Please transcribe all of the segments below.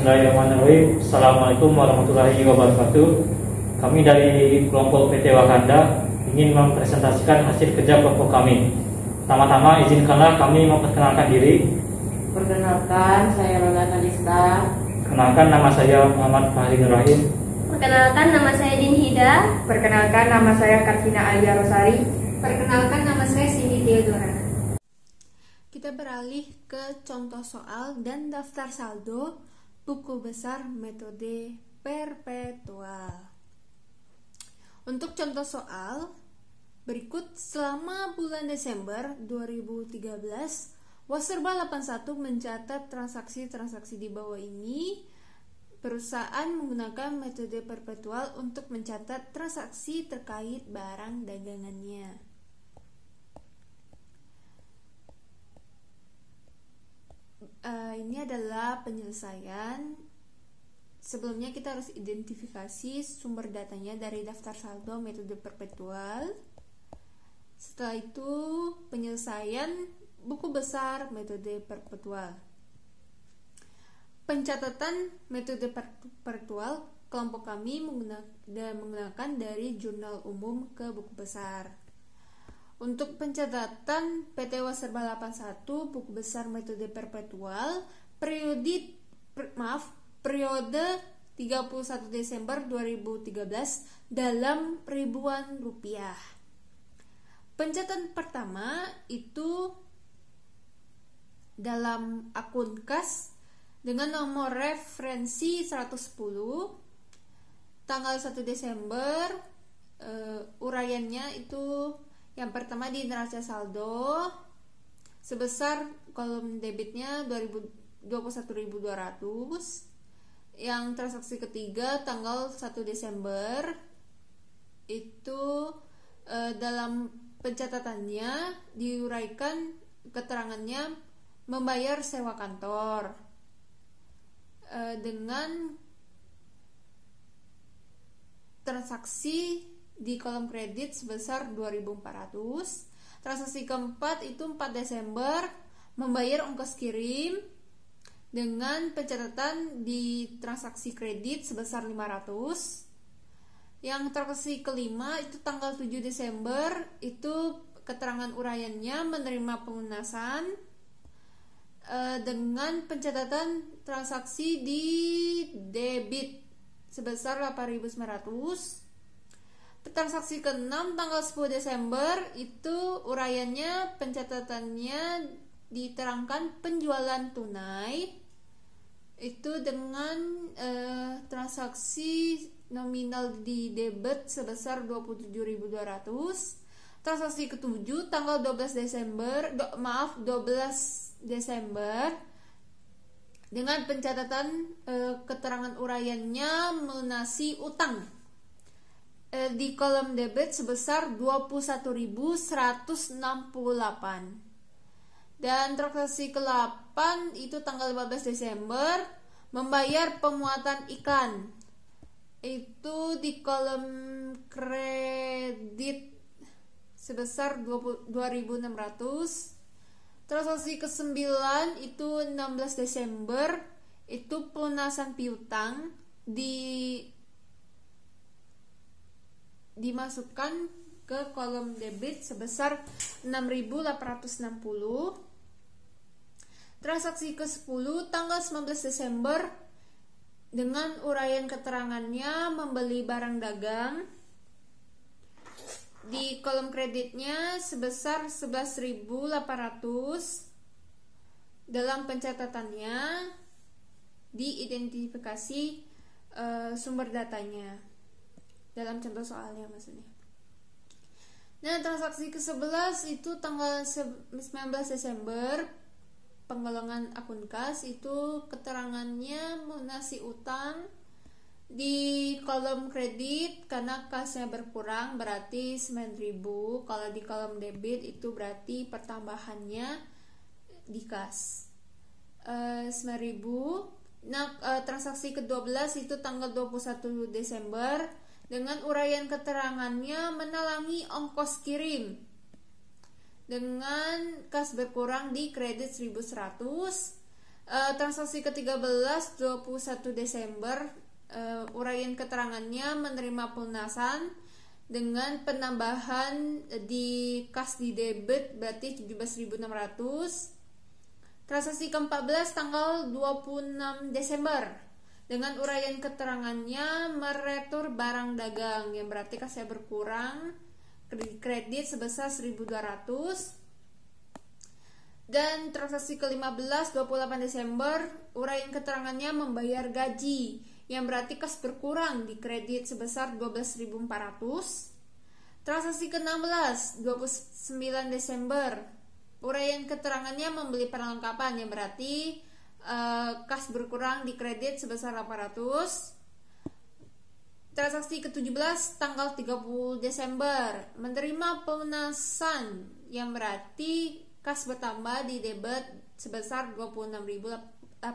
Bismillahirrahmanirrahim. Assalamualaikum warahmatullahi wabarakatuh. Kami dari kelompok PT Wakanda ingin mempresentasikan hasil kerja kelompok kami. Pertama-tama izinkanlah kami memperkenalkan diri. Perkenalkan, saya Rola Kalista. Kenalkan, nama saya Muhammad Fahri Nur Rahim. Perkenalkan, nama saya Din Hida. Perkenalkan, nama saya Karvina Alia Rosari. Perkenalkan, nama saya Cindy Theodora. Kita beralih ke contoh soal dan daftar saldo buku besar metode perpetual. Untuk contoh soal berikut, selama bulan Desember 2013, Waserba 81 mencatat transaksi-transaksi di bawah ini. Perusahaan menggunakan metode perpetual untuk mencatat transaksi terkait barang dagangannya. Ini adalah penyelesaian. Sebelumnya kita harus identifikasi sumber datanya dari daftar saldo metode perpetual. Setelah itu penyelesaian buku besar metode perpetual. Pencatatan metode perpetual kelompok kami menggunakan dari jurnal umum ke buku besar. Untuk pencatatan PT Waserba 81 buku besar metode perpetual periode 31 Desember 2013 dalam ribuan rupiah. Pencatatan pertama itu dalam akun kas dengan nomor referensi 110 tanggal 1 Desember. Uraiannya itu yang pertama di neraca saldo sebesar kolom debitnya 21.200. Yang transaksi ketiga tanggal 1 Desember itu dalam pencatatannya diuraikan keterangannya membayar sewa kantor dengan transaksi di kolom kredit sebesar 2.400. Transaksi keempat itu 4 Desember membayar ongkos kirim dengan pencatatan di transaksi kredit sebesar 500. Yang transaksi kelima itu tanggal 7 Desember itu keterangan uraiannya menerima pelunasan dengan pencatatan transaksi di debit sebesar 8.900. Transaksi ke-6 tanggal 10 Desember itu uraiannya pencatatannya diterangkan penjualan tunai itu dengan transaksi nominal di debit sebesar 27.200. Transaksi ke-7 tanggal 12 Desember dengan pencatatan keterangan uraiannya melunasi utang di kolom debit sebesar 21.168. Dan transaksi ke-8 itu tanggal 15 Desember membayar pemuatan iklan itu di kolom kredit sebesar 2.600. Transaksi ke-9 itu 16 Desember itu pelunasan piutang dimasukkan ke kolom debit sebesar 6.860. Transaksi ke-10 tanggal 19 Desember dengan uraian keterangannya membeli barang dagang di kolom kreditnya sebesar 11.800. Dalam pencatatannya diidentifikasi sumber datanya dalam contoh soalnya maksudnya. Nah, transaksi ke-11 itu tanggal 19 Desember penggolongan akun kas itu keterangannya melunasi utang di kolom kredit karena kasnya berkurang berarti 9.000. Kalau di kolom debit itu berarti pertambahannya di kas 9.000. Nah, transaksi ke-12 itu tanggal 21 Desember dengan uraian keterangannya menalangi ongkos kirim dengan kas berkurang di kredit 1.100. Transaksi ke-13 21 Desember, uraian keterangannya menerima pelunasan dengan penambahan di kas di debit berarti 17.600. Transaksi ke-14 tanggal 26 Desember dengan uraian keterangannya meretur barang dagang yang berarti kasnya berkurang kredit sebesar 1.200. Dan transaksi ke-15 28 Desember uraian keterangannya membayar gaji yang berarti kas berkurang di kredit sebesar 12.400. Transaksi ke-16 29 Desember uraian keterangannya membeli perlengkapan yang berarti kas berkurang di kredit sebesar 800. Transaksi ke-17 tanggal 30 Desember menerima pelunasan yang berarti kas bertambah di debit sebesar 26.840.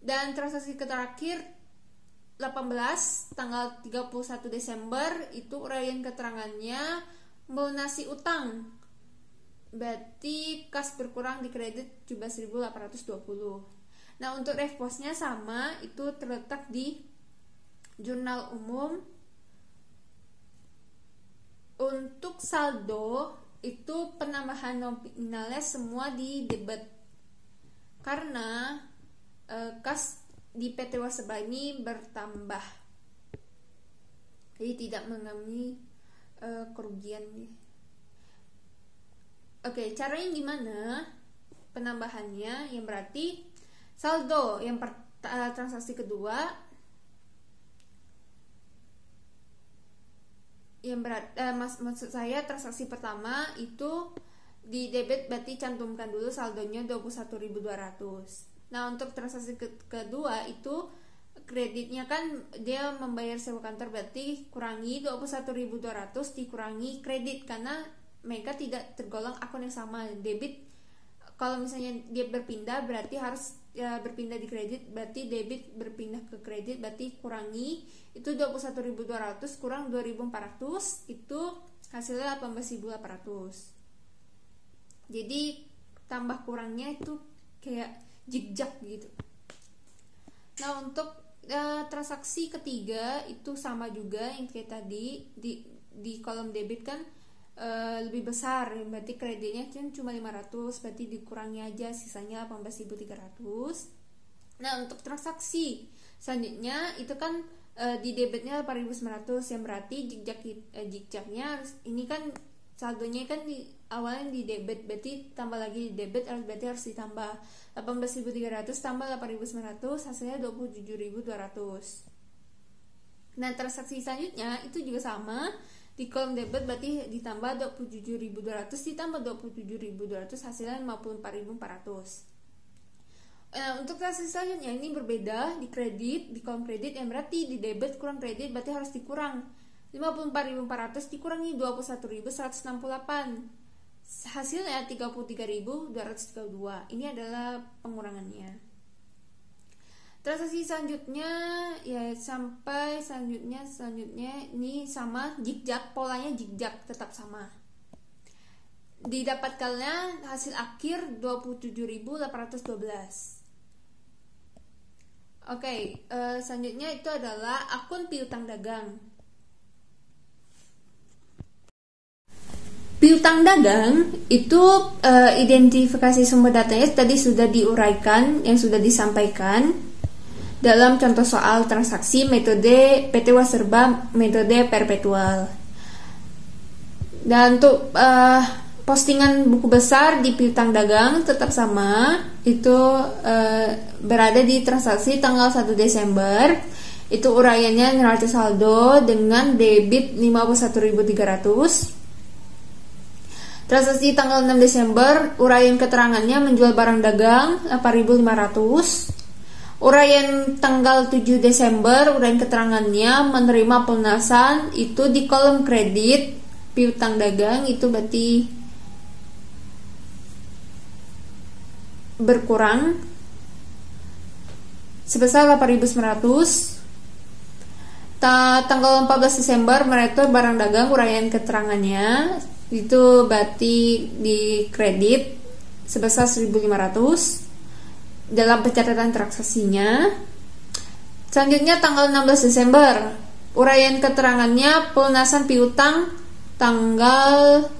Dan transaksi terakhir 18 tanggal 31 Desember itu uraian keterangannya melunasi utang. Berarti kas berkurang di kredit 17.820. Nah, untuk refposnya sama, itu terletak di jurnal umum. Untuk saldo itu penambahan nominalnya semua di debit karena kas di PT Waserba ini bertambah, jadi tidak mengalami kerugian. Oke, caranya gimana penambahannya? Yang berarti saldo yang transaksi kedua yang maksud saya transaksi pertama itu di debit berarti cantumkan dulu saldonya 21.200. Nah, untuk transaksi kedua itu kreditnya kan dia membayar sewa kantor, berarti kurangi 21.200 dikurangi kredit karena mereka tidak tergolong akun yang sama. Debit kalau misalnya dia berpindah berarti harus berpindah di kredit, berarti debit berpindah ke kredit, berarti kurangi itu 21.200 kurang 2.400 itu hasilnya 18.800. Jadi tambah kurangnya itu kayak zigzag gitu. Nah, untuk transaksi ketiga itu sama juga yang kayak tadi, di kolom debit kan lebih besar, berarti kreditnya cuma 500, berarti dikurangi aja sisanya 18.300. Nah, untuk transaksi selanjutnya itu kan di debitnya 8.900 yang berarti zigzagnya ini kan saldonya kan awalnya di debit, berarti tambah lagi di debit berarti harus ditambah 18.300 tambah 8.900 hasilnya 27.200. Nah, transaksi selanjutnya itu juga sama, di kolom debit berarti ditambah 27.200 ditambah 27.200 hasilnya 54.400. Untuk transaksi selanjutnya ini berbeda, di kredit, di kolom kredit yang berarti di debit kurang kredit berarti harus dikurang 54.400 dikurangi 21.168 hasilnya 33.232. Ini adalah pengurangannya. Transaksi selanjutnya ya sampai selanjutnya ini sama zigzag, polanya zigzag tetap sama. Didapatkannya hasil akhir 27.812. Oke, selanjutnya itu adalah akun piutang dagang. Piutang dagang itu identifikasi sumber datanya tadi sudah diuraikan, yang sudah disampaikan dalam contoh soal transaksi metode PT Waserba metode perpetual. Dan untuk postingan buku besar di piutang dagang tetap sama, itu berada di transaksi tanggal 1 Desember. Itu uraiannya neraca saldo dengan debit 51.300. Transaksi tanggal 6 Desember, uraian keterangannya menjual barang dagang 8.500. Uraian tanggal 7 Desember, uraian keterangannya menerima pelunasan itu di kolom kredit piutang dagang itu berarti berkurang sebesar 8.900. Tanggal 14 Desember meretur barang dagang, uraian keterangannya itu berarti di kredit sebesar 1.500 dalam pencatatan transaksinya. Selanjutnya tanggal 16 Desember, uraian keterangannya pelunasan piutang tanggal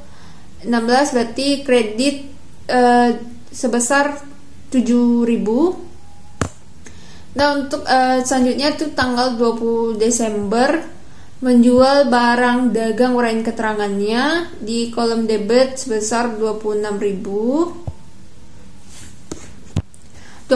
16 berarti kredit sebesar 7.000. Nah, untuk selanjutnya itu tanggal 20 Desember menjual barang dagang uraian keterangannya di kolom debit sebesar 26.000.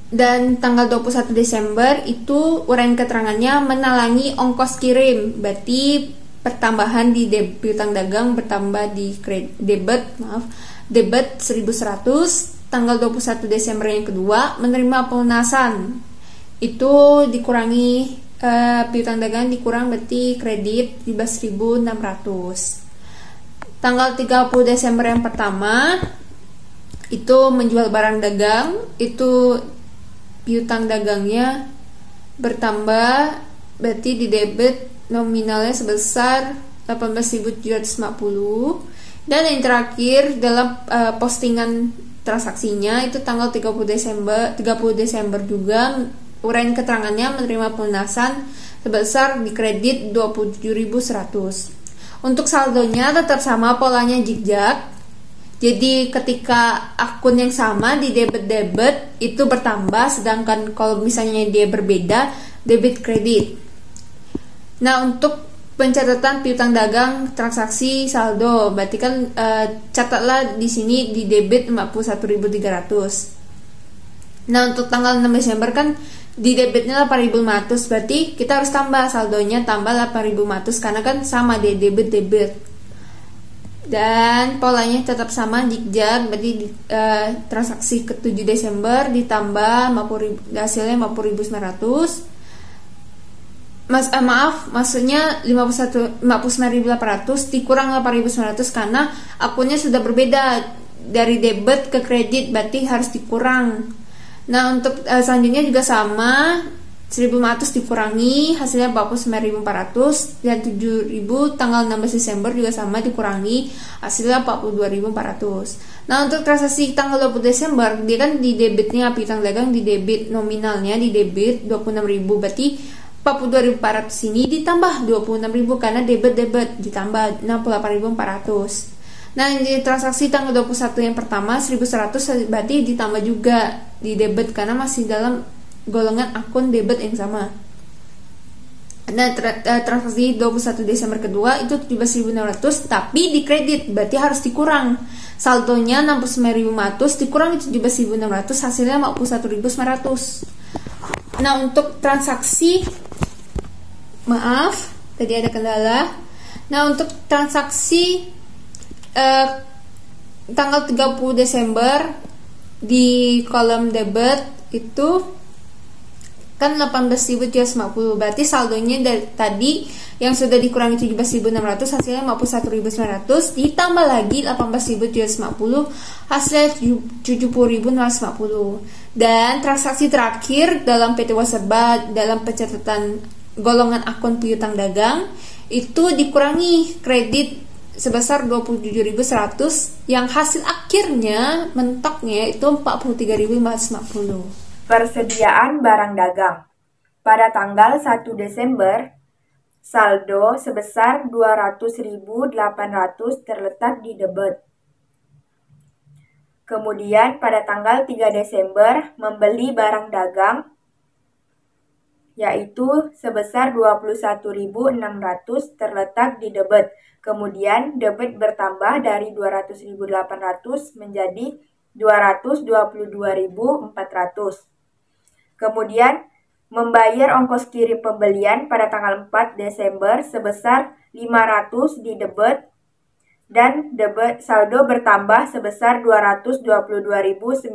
Dan tanggal 21 Desember itu uraian keterangannya menalangi ongkos kirim, berarti pertambahan di piutang dagang bertambah di debit 1.100. Tanggal 21 Desember yang kedua menerima pelunasan, itu dikurangi piutang dagang dikurang, berarti kredit 15.600. Tanggal 30 Desember yang pertama itu menjual barang dagang, itu piutang dagangnya bertambah, berarti di debit nominalnya sebesar 18.750. Dan yang terakhir dalam postingan transaksinya itu tanggal 30 Desember juga uraian keterangannya menerima pelunasan sebesar di kredit 27.100. Untuk saldonya tetap sama, polanya zigzag. Jadi ketika akun yang sama di debit itu bertambah, sedangkan kalau misalnya dia berbeda, debit kredit. Nah, untuk pencatatan piutang dagang transaksi saldo, berarti kan catatlah di sini di debit 41.300. Nah, untuk tanggal 6 Desember kan di debitnya 8.500, berarti kita harus tambah saldonya, tambah 8.500 karena kan sama di debit. Dan polanya tetap sama zigzag, berarti transaksi ke-7 Desember ditambah 50.000, hasilnya 50.900. Maksudnya 59.800 dikurang 8.900 karena akunnya sudah berbeda dari debit ke kredit, berarti harus dikurang. Nah, untuk selanjutnya juga sama, 1.500 dikurangi hasilnya 49.400, dan 7.000 tanggal 16 Desember juga sama dikurangi hasilnya 42.400. Nah, untuk transaksi tanggal 20 Desember dia kan di debitnya piutang dagang di debit nominalnya di debit 26.000, berarti 42.400 ini ditambah 26.000 karena debit ditambah 68.400. Nah, di transaksi tanggal 21 yang pertama 1.100 berarti ditambah juga di debit karena masih dalam golongan akun debit yang sama. Nah, transaksi 21 Desember kedua itu 17.600 tapi di kredit, berarti harus dikurang. Saldonya 69.500 dikurang 17.600, hasilnya 41.900. Nah, untuk transaksi tadi ada kendala. Nah, untuk transaksi tanggal 30 Desember di kolom debit itu kan 18.750, berarti saldonya dari tadi yang sudah dikurangi 17.600 hasilnya 51.900 ditambah lagi 18.750 hasilnya 70.950. Dan transaksi terakhir dalam PT Waserba dalam pencatatan golongan akun piutang dagang itu dikurangi kredit sebesar 27.100 yang hasil akhirnya mentoknya itu 43.550. Persediaan barang dagang. Pada tanggal 1 Desember, saldo sebesar 200.800 terletak di debit. Kemudian pada tanggal 3 Desember membeli barang dagang yaitu sebesar 21.600 terletak di debit. Kemudian debit bertambah dari 200.800 menjadi 222.400. Kemudian membayar ongkos kirim pembelian pada tanggal 4 Desember sebesar 500 di debit dan debit saldo bertambah sebesar 222.900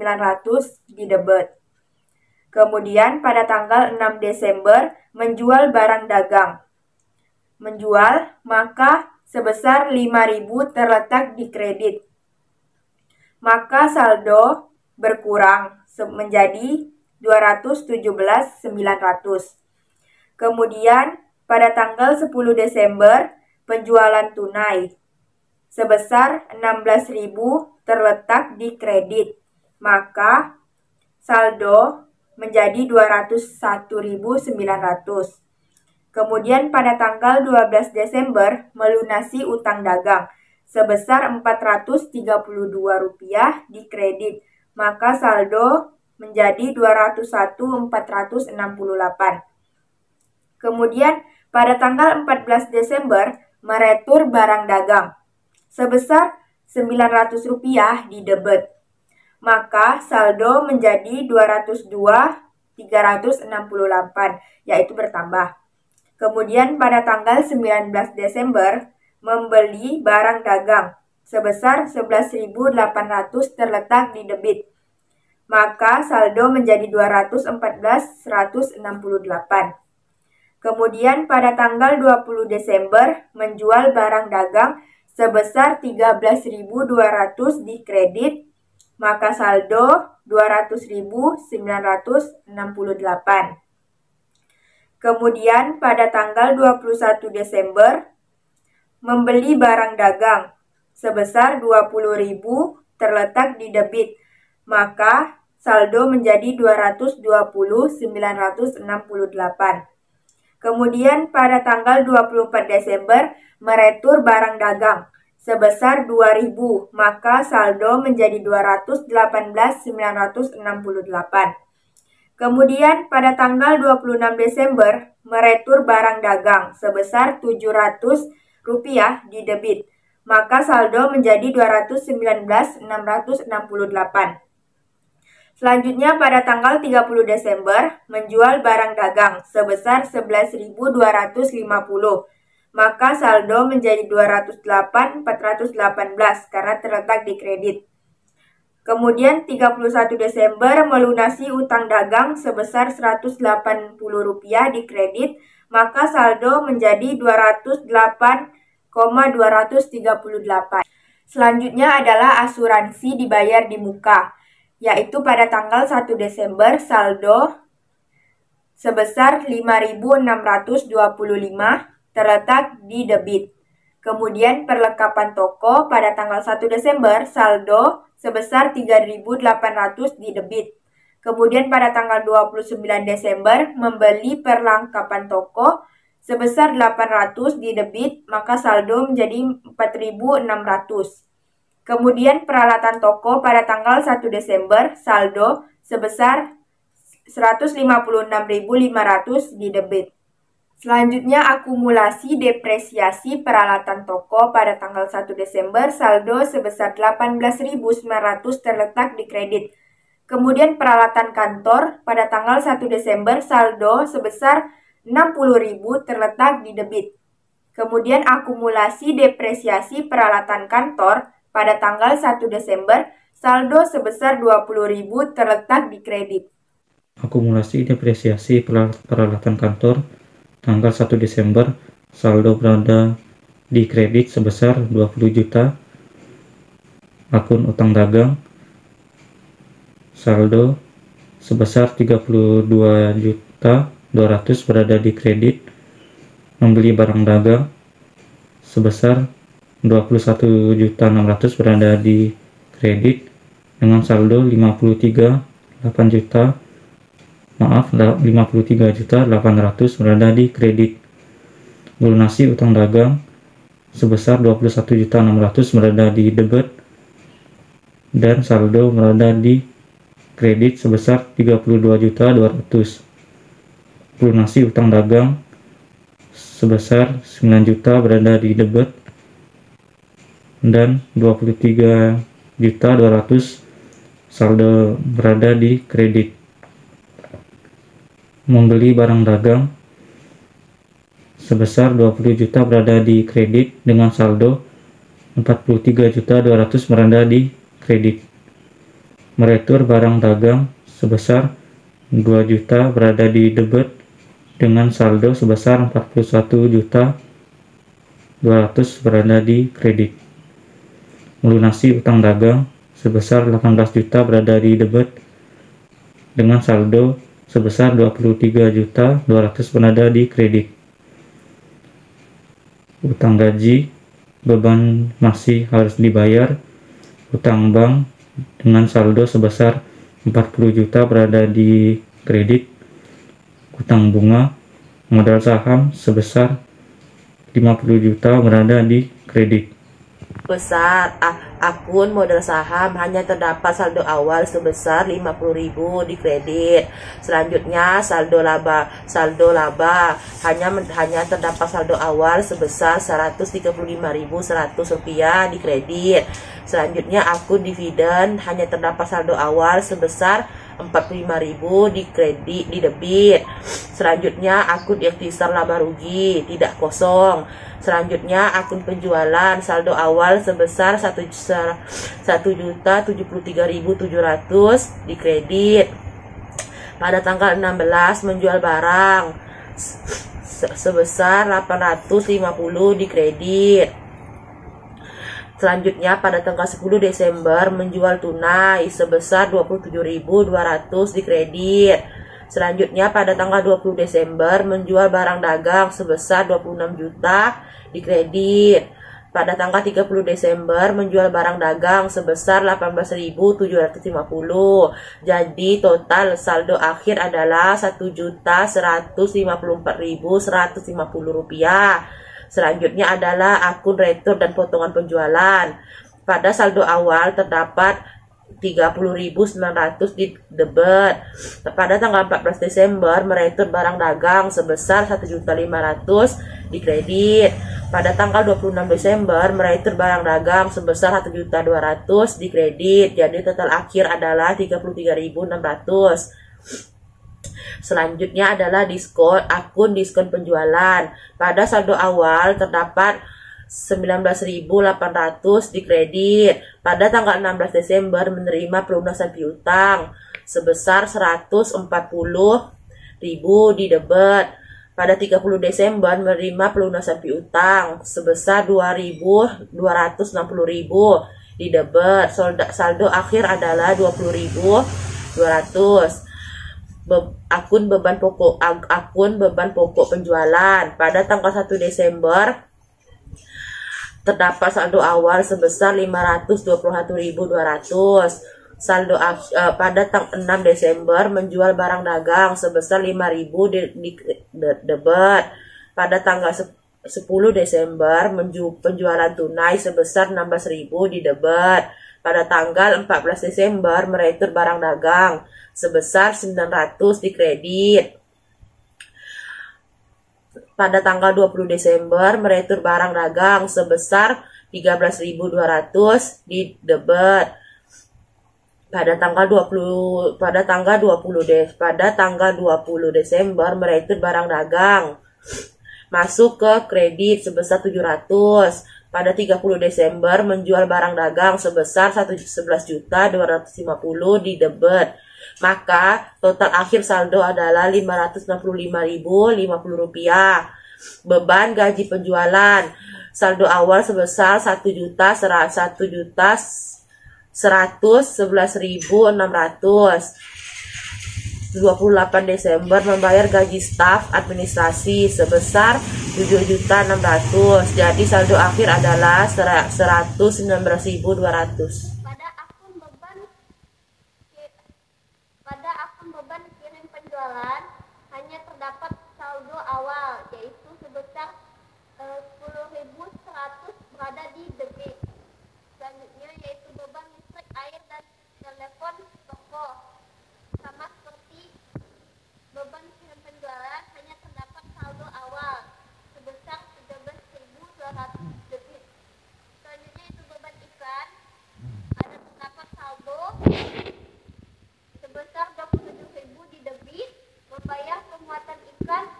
di debit. Kemudian pada tanggal 6 Desember menjual barang dagang. Menjual maka sebesar 5.000 terletak di kredit. Maka saldo berkurang menjadi 217.900. Kemudian pada tanggal 10 Desember penjualan tunai. sebesar 16.000 terletak di kredit, maka saldo menjadi 201.900. Kemudian pada tanggal 12 Desember melunasi utang dagang sebesar Rp432 di kredit, maka saldo menjadi 201.468. Kemudian pada tanggal 14 Desember meretur barang dagang sebesar Rp900 di debit, maka saldo menjadi 202.368, yaitu bertambah. Kemudian pada tanggal 19 Desember membeli barang dagang sebesar 11.800 terletak di debit, maka saldo menjadi 214.168. Kemudian pada tanggal 20 Desember menjual barang dagang sebesar 13.200 di kredit, maka saldo 200.968. Kemudian pada tanggal 21 Desember membeli barang dagang sebesar 20.000 terletak di debit, maka saldo menjadi 220.968. Kemudian pada tanggal 24 Desember meretur barang dagang sebesar 2.000, maka saldo menjadi 218.968. Kemudian pada tanggal 26 Desember meretur barang dagang sebesar Rp700 di debit, maka saldo menjadi 219.668. Selanjutnya pada tanggal 30 Desember menjual barang dagang sebesar 11.250, maka saldo menjadi 208.418 karena terletak di kredit. Kemudian 31 Desember melunasi utang dagang sebesar Rp180 di kredit, maka saldo menjadi 208.238. Selanjutnya adalah asuransi dibayar di muka, yaitu pada tanggal 1 Desember saldo sebesar 5.625 terletak di debit. Kemudian perlengkapan toko pada tanggal 1 Desember saldo sebesar 3.800 di debit. Kemudian pada tanggal 29 Desember membeli perlengkapan toko sebesar 800 di debit, maka saldo menjadi 4.600. Kemudian peralatan toko pada tanggal 1 Desember saldo sebesar 156.500 di debit. Selanjutnya akumulasi depresiasi peralatan toko pada tanggal 1 Desember saldo sebesar 18.900 terletak di kredit. Kemudian peralatan kantor pada tanggal 1 Desember saldo sebesar 60.000 terletak di debit. Kemudian akumulasi depresiasi peralatan kantor pada tanggal 1 Desember saldo sebesar 20.000 terletak di kredit. Akumulasi depresiasi peralatan kantor tanggal 1 Desember saldo berada di kredit sebesar 20 juta. Akun utang dagang saldo sebesar 32.200.000 berada di kredit. Membeli barang dagang sebesar 21.600.000 berada di kredit dengan saldo 53.800.000 berada di kredit. Melunasi utang dagang sebesar 21.600.000 berada di debit dan saldo berada di kredit sebesar 32.200.000. Melunasi utang dagang sebesar 9 juta berada di debit dan 23.200.000 saldo berada di kredit. Membeli barang dagang sebesar 20 juta berada di kredit dengan saldo 43.200.000 berada di kredit. Meretur barang dagang sebesar 2 juta berada di debit dengan saldo sebesar 41.200.000 berada di kredit. Melunasi utang dagang sebesar 18 juta berada di debit dengan saldo sebesar 23.200.000 berada di kredit. Utang gaji beban masih harus dibayar, utang bank dengan saldo sebesar 40 juta berada di kredit, utang bunga, modal saham sebesar 50 juta berada di kredit. Besar akun modal saham hanya terdapat saldo awal sebesar 50.000 di kredit. Selanjutnya saldo laba hanya terdapat saldo awal sebesar 135.100 rupiah di kredit. Selanjutnya akun dividen hanya terdapat saldo awal sebesar 45.000 di kredit di debit. Selanjutnya akun ikhtisar laba rugi tidak kosong. Selanjutnya akun penjualan saldo awal sebesar 1.073.700 di kredit. Pada tanggal 16 menjual barang sebesar 850 di kredit. Selanjutnya pada tanggal 10 Desember menjual tunai sebesar 27.200 di kredit. Selanjutnya pada tanggal 20 Desember menjual barang dagang sebesar 26 juta di kredit. Pada tanggal 30 Desember menjual barang dagang sebesar 18.750. Jadi total saldo akhir adalah 1.154.150 rupiah. Selanjutnya adalah akun retur dan potongan penjualan. Pada saldo awal terdapat 30.900 di debit. Pada tanggal 14 Desember meretur barang dagang sebesar 1.500.000 di kredit. Pada tanggal 26 Desember meretur barang dagang sebesar 1.200.000 di kredit. Jadi total akhir adalah 33.600. Selanjutnya adalah akun diskon penjualan. Pada saldo awal terdapat 19.800 di kredit. Pada tanggal 16 Desember menerima pelunasan piutang sebesar 140.000 di debit. Pada 30 Desember menerima pelunasan piutang sebesar 2.260.000 di debit. Saldo akhir adalah 20.200. Akun beban pokok penjualan. Pada tanggal 1 Desember terdapat saldo awal sebesar 521.200. Saldo pada tanggal 6 Desember menjual barang dagang sebesar 5.000 di debit. Pada tanggal 10 Desember penjualan tunai sebesar 16.000 di debit. Pada tanggal 14 Desember meretur barang dagang sebesar 900 di kredit. Pada tanggal 20 Desember meretur barang dagang sebesar 13.200 di debit. Pada tanggal 20 Desember meretur barang dagang masuk ke kredit sebesar 700. Pada 30 Desember menjual barang dagang sebesar 11.250 di debit. Maka total akhir saldo adalah 565.050 rupiah. Beban gaji penjualan saldo awal sebesar 1.111.600. 28 Desember membayar gaji staf administrasi sebesar 7.600. Jadi saldo akhir adalah 119.200. Pada akun beban kirim penjualan hanya terdapat saldo awal yaitu sebesar 10.100 berada di debit. Selanjutnya yaitu beban listrik, air, dan telepon toko. Sama seperti beban kirim penjualan hanya terdapat saldo awal sebesar 13.200 debit. Selanjutnya yaitu beban iklan ada terdapat saldo sebesar 27.000 di debit. Membayar pemuatan iklan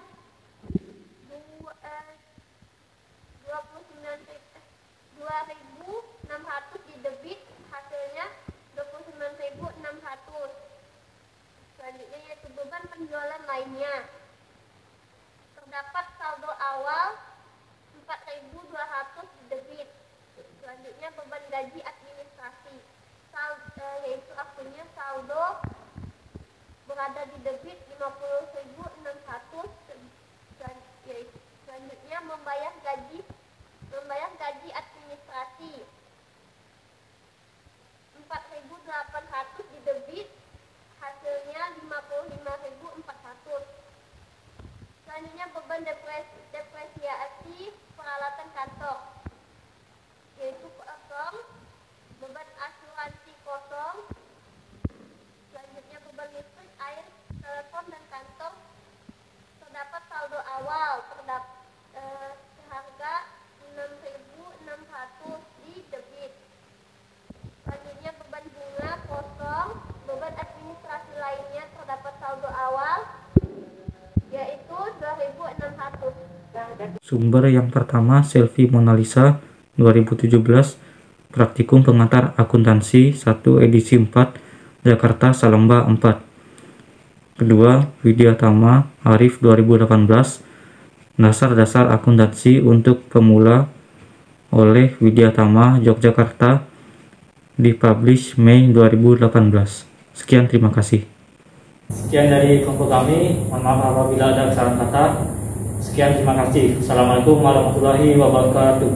2.600 di debit, hasilnya 29.600. Selanjutnya yaitu beban penjualan lainnya. Terdapat saldo awal 4.200 di debit. Selanjutnya beban gaji administrasi. Yaitu akunnya saldo berada di debit 50.600. Selanjutnya membayar gaji administrasi mendepresiasi peralatan kantor, yaitu kosong, beban asuransi kosong, selanjutnya beban listrik, air, telepon, dan kantor. Terdapat saldo awal seharga 6.600 di debit. Selanjutnya beban bunga kosong, beban administrasi lainnya terdapat saldo awal yaitu 2.600. Sumber yang pertama Selfie Mona Lisa 2017, Praktikum Pengantar Akuntansi 1 edisi 4, Jakarta Salemba 4. Kedua, Widyatama Arif 2018, Dasar-dasar Akuntansi untuk Pemula oleh Widyatama Yogyakarta, dipublish Mei 2018. Sekian, terima kasih. Sekian dari kelompok kami, mohon maaf apabila ada kesalahan kata. Sekian, terima kasih. Assalamualaikum warahmatullahi wabarakatuh.